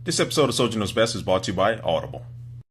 This episode of Soldier Knows Best is brought to you by Audible.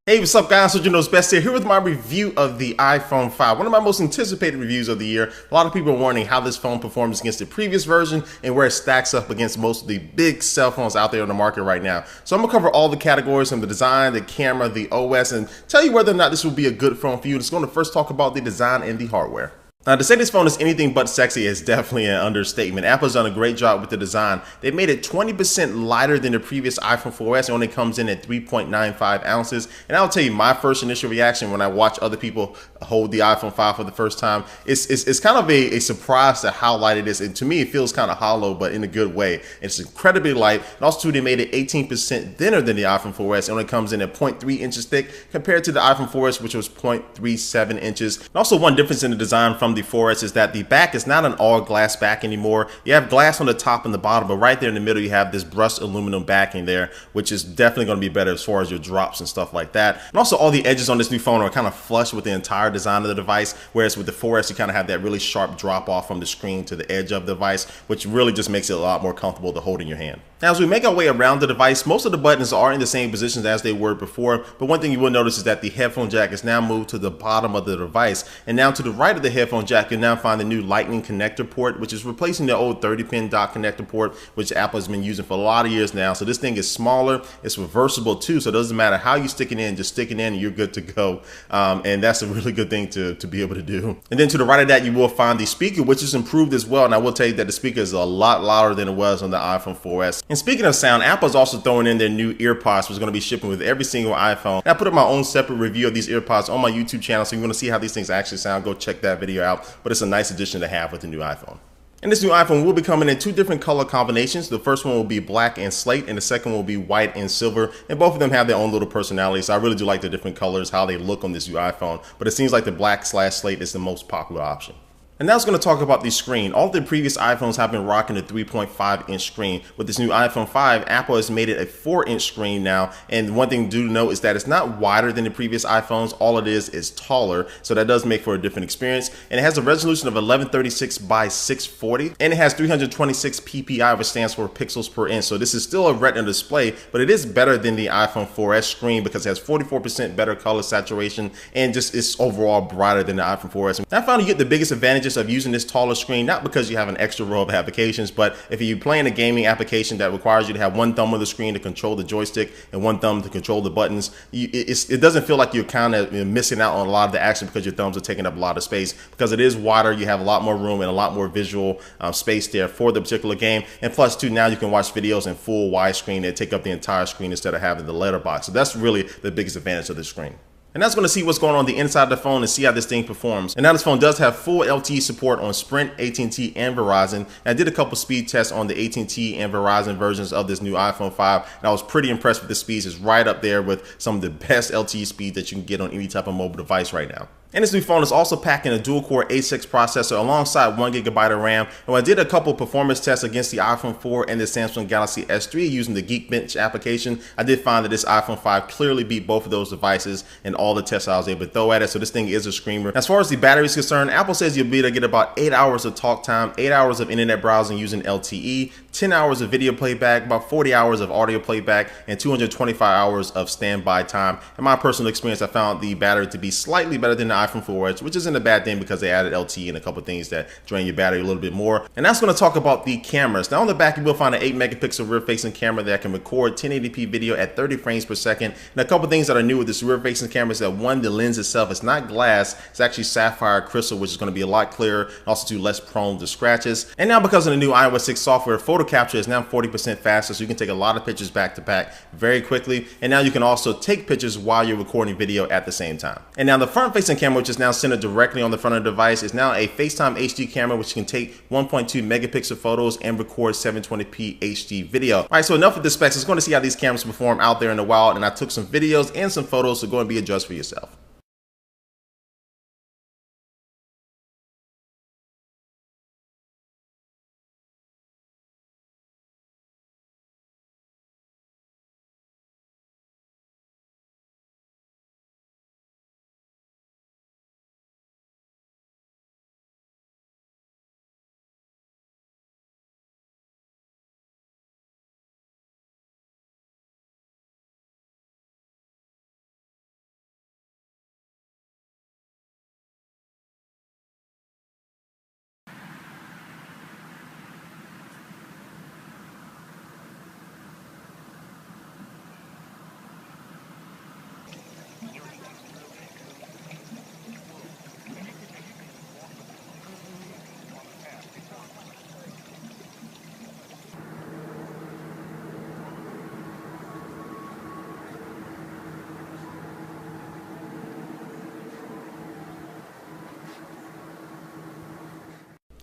Hey, what's up guys? Soldier Knows Best here with my review of the iPhone 5. One of my most anticipated reviews of the year. A lot of people are wondering how this phone performs against the previous version and where it stacks up against most of the big cell phones out there on the market right now. So I'm going to cover all the categories from the design, the camera, the OS, and tell you whether or not this will be a good phone for you. Just going to first talk about the design and the hardware. Now, to say this phone is anything but sexy is definitely an understatement. Apple's done a great job with the design. They made it 20% lighter than the previous iPhone 4S. It only comes in at 3.95 ounces. And I'll tell you, my first initial reaction when I watch other people hold the iPhone 5 for the first time, it's kind of a surprise to how light it is. And to me, it feels kind of hollow, but in a good way. It's incredibly light. And also, too, they made it 18% thinner than the iPhone 4S. It only comes in at 0.3 inches thick compared to the iPhone 4S, which was 0.37 inches. And also, one difference in the design from the 4S is that the back is not an all glass back anymore. You have glass on the top and the bottom, but right there in the middle you have this brushed aluminum backing there, which is definitely going to be better as far as your drops and stuff like that. And also all the edges on this new phone are kind of flush with the entire design of the device, whereas with the 4S you kind of have that really sharp drop off from the screen to the edge of the device, which really just makes it a lot more comfortable to hold in your hand. Now, as we make our way around the device, most of the buttons are in the same positions as they were before, but one thing you will notice is that the headphone jack is now moved to the bottom of the device, and now to the right of the headphone jack, you'll now find the new Lightning connector port, which is replacing the old 30-pin dock connector port, which Apple has been using for a lot of years now. So this thing is smaller, it's reversible too, so it doesn't matter how you stick it in, just stick it in and you're good to go. And that's a really good thing to be able to do. And then to the right of that, you will find the speaker, which is improved as well, and I will tell you that the speaker is a lot louder than it was on the iPhone 4S. And speaking of sound, Apple's also throwing in their new earpods, which is going to be shipping with every single iPhone. And I put up my own separate review of these earpods on my YouTube channel, so if you want to see how these things actually sound, go check that video out. But it's a nice addition to have with the new iPhone. And this new iPhone will be coming in two different color combinations. The first one will be black and slate, and the second will be white and silver. And both of them have their own little personality, so I really do like the different colors, how they look on this new iPhone. But it seems like the black/slate is the most popular option. And now I was going to talk about the screen. All the previous iPhones have been rocking a 3.5-inch screen. With this new iPhone 5, Apple has made it a 4-inch screen now. And one thing to note is that it's not wider than the previous iPhones. All it is taller. So that does make for a different experience. And it has a resolution of 1136 by 640. And it has 326 ppi, which stands for pixels per inch. So this is still a Retina display, but it is better than the iPhone 4S screen because it has 44% better color saturation and just is overall brighter than the iPhone 4S. And I found you get the biggest advantages of using this taller screen, not because you have an extra row of applications, but if you're playing a gaming application that requires you to have one thumb on the screen to control the joystick and one thumb to control the buttons, it doesn't feel like you're kind of missing out on a lot of the action because your thumbs are taking up a lot of space. Because it is wider, you have a lot more room and a lot more visual space there for the particular game. And plus, too, now you can watch videos in full widescreen that take up the entire screen instead of having the letterbox. So that's really the biggest advantage of this screen. And that's going to see what's going on the inside of the phone and see how this thing performs. And now this phone does have full LTE support on Sprint, AT&T, and Verizon. And I did a couple speed tests on the AT&T and Verizon versions of this new iPhone 5. And I was pretty impressed with the speeds. It's right up there with some of the best LTE speed that you can get on any type of mobile device right now. And this new phone is also packing a dual-core A6 processor alongside 1GB of RAM. And when I did a couple performance tests against the iPhone 4 and the Samsung Galaxy S3 using the Geekbench application, I did find that this iPhone 5 clearly beat both of those devices in all the tests I was able to throw at it. So this thing is a screamer. As far as the battery is concerned, Apple says you'll be able to get about 8 hours of talk time, 8 hours of internet browsing using LTE, 10 hours of video playback, about 40 hours of audio playback, and 225 hours of standby time. In my personal experience, I found the battery to be slightly better than the iPhone 4S, which isn't a bad thing because they added LTE and a couple things that drain your battery a little bit more. And that's going to talk about the cameras. Now on the back, you will find an 8-megapixel rear-facing camera that can record 1080p video at 30 frames per second. And a couple things that are new with this rear-facing camera is that one, the lens itself is not glass, it's actually sapphire crystal, which is going to be a lot clearer, and also too less prone to scratches. And now because of the new iOS 6 software, photo capture is now 40% faster, so you can take a lot of pictures back to back very quickly. And now you can also take pictures while you're recording video at the same time. And now the front-facing camera, which is now centered directly on the front of the device, is now a FaceTime HD camera, which can take 1.2 megapixel photos and record 720p HD video. All right, so enough with the specs. Let's go to see how these cameras perform out there in the wild. And I took some videos and some photos, so go and be a judge for yourself.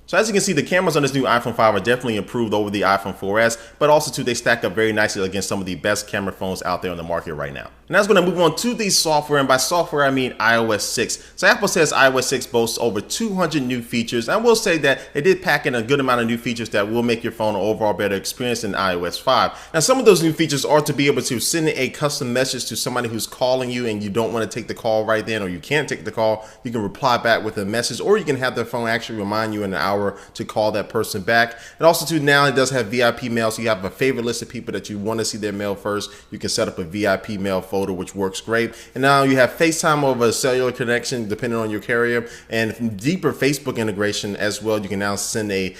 So as you can see, the cameras on this new iPhone 5 are definitely improved over the iPhone 4S, but also too, they stack up very nicely against some of the best camera phones out there on the market right now. And that's going to move on to the software, and by software I mean iOS 6. So Apple says iOS 6 boasts over 200 new features. I will say that it did pack in a good amount of new features that will make your phone an overall better experience than iOS 5. Now some of those new features are to be able to send a custom message to somebody who's calling you and you don't want to take the call right then, or you can't take the call. You can reply back with a message, or you can have the phone actually remind you in an hour to call that person back. And also too, now it does have VIP mail, so you have a favorite list of people that you want to see their mail first. You can set up a VIP mail folder, which works great. And now you have FaceTime over a cellular connection depending on your carrier, and deeper Facebook integration as well. You can now send a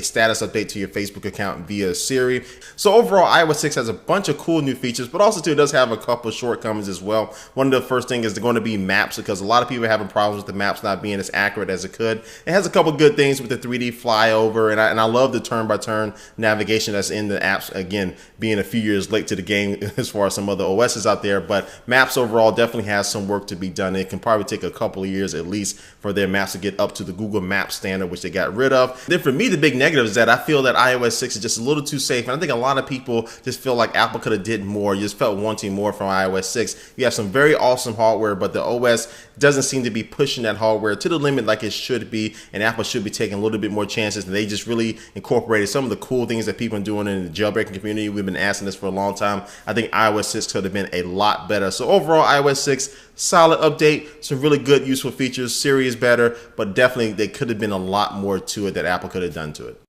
status update to your Facebook account via Siri. So overall, iOS 6 has a bunch of cool new features, but also too, it does have a couple of shortcomings as well. One of the first thing is going to be maps, because a lot of people are having problems with the maps not being as accurate as it could. It has a couple good things with the 3D flyover, and I love the turn-by-turn navigation that's in the apps, again being a few years late to the game as far as some other OSs out there. But maps overall definitely has some work to be done. It can probably take a couple of years at least for their maps to get up to the Google Maps standard, which they got rid of. Then for me, the big negative is that I feel that iOS 6 is just a little too safe, and I think a lot of people just feel like Apple could have did more. You just felt wanting more from iOS 6. You have some very awesome hardware, but the OS doesn't seem to be pushing that hardware to the limit like it should be, and Apple should be taking a little bit more chances. And they just really incorporated some of the cool things that people are doing in the jailbreaking community. We've been asking this for a long time. I think iOS 6 could have been a lot better. So overall, iOS 6, solid update, some really good useful features. Siri is better, but definitely there could have been a lot more to it that Apple could have done to it.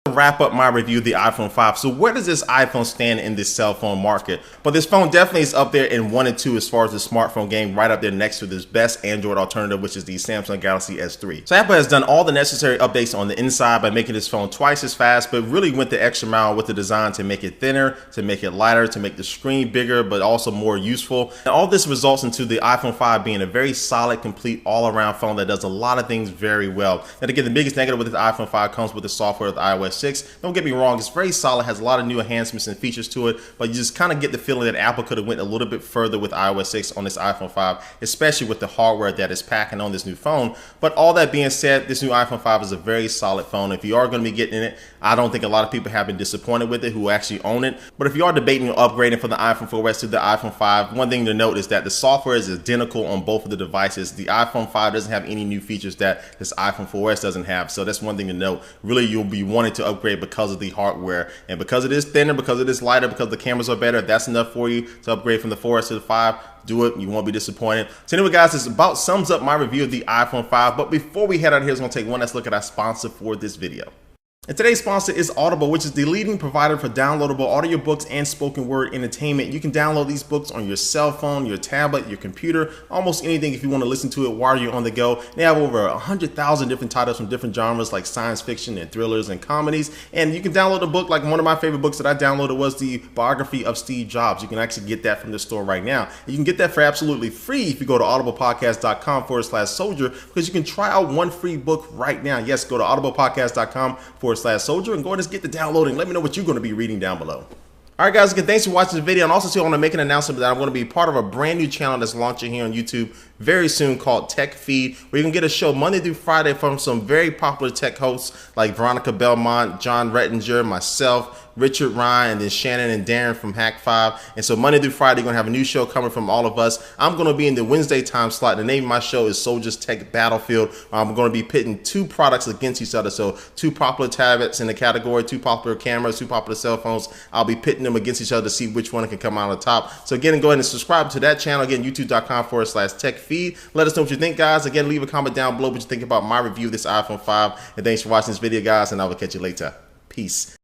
Wrap up my review of the iPhone 5. So where does this iPhone stand in this cell phone market? But this phone definitely is up there in 1 and 2 as far as the smartphone game, right up there next to this best Android alternative, which is the Samsung Galaxy S3. So Apple has done all the necessary updates on the inside by making this phone twice as fast, but really went the extra mile with the design to make it thinner, to make it lighter, to make the screen bigger, but also more useful. And all this results into the iPhone 5 being a very solid, complete, all-around phone that does a lot of things very well. And again, the biggest negative with the iPhone 5 comes with the software of the iOS 6. Don't get me wrong, it's very solid, has a lot of new enhancements and features to it, but you just kind of get the feeling that Apple could have went a little bit further with iOS 6 on this iPhone 5, especially with the hardware that is packing on this new phone. But all that being said, this new iPhone 5 is a very solid phone. If you are going to be getting it, I don't think a lot of people have been disappointed with it who actually own it. But if you are debating upgrading from the iPhone 4S to the iPhone 5, one thing to note is that the software is identical on both of the devices. The iPhone 5 doesn't have any new features that this iPhone 4S doesn't have, so that's one thing to note. Really, you'll be wanting to upgrade because of the hardware, and because it is thinner, because it is lighter, because the cameras are better. That's enough for you to upgrade from the 4S to the 5. Do it, you won't be disappointed. So anyway guys, this about sums up my review of the iPhone 5. But before we head out here, I'm going to take one last look at our sponsor for this video. And today's sponsor is Audible, which is the leading provider for downloadable audiobooks and spoken word entertainment. You can download these books on your cell phone, your tablet, your computer, almost anything if you want to listen to it while you're on the go. They have over 100,000 different titles from different genres like science fiction and thrillers and comedies. And you can download a book, like one of my favorite books that I downloaded was the biography of Steve Jobs. You can actually get that from the store right now. And you can get that for absolutely free if you go to audiblepodcast.com/soldier, because you can try out one free book right now. Yes, go to audiblepodcast.com/soldier and go ahead and get the downloading. Let me know what you're going to be reading down below. Alright guys, again, thanks for watching the video, and also too, I want to make an announcement that I'm going to be part of a brand new channel that's launching here on YouTube very soon called Tech Feed, where you can get a show Monday through Friday from some very popular tech hosts like Veronica Belmont, John Rettinger, myself, Richard Ryan, and then Shannon and Darren from Hack 5. And so Monday through Friday, you're going to have a new show coming from all of us. I'm going to be in the Wednesday time slot. The name of my show is Soldiers Tech Battlefield. I'm going to be pitting two products against each other. So two popular tablets in the category, two popular cameras, two popular cell phones. I'll be pitting them against each other to see which one can come out on top. So again, go ahead and subscribe to that channel. Again, youtube.com/techfeed. Let us know what you think, guys. Again, leave a comment down below what you think about my review of this iPhone 5. And thanks for watching this video, guys, and I will catch you later. Peace.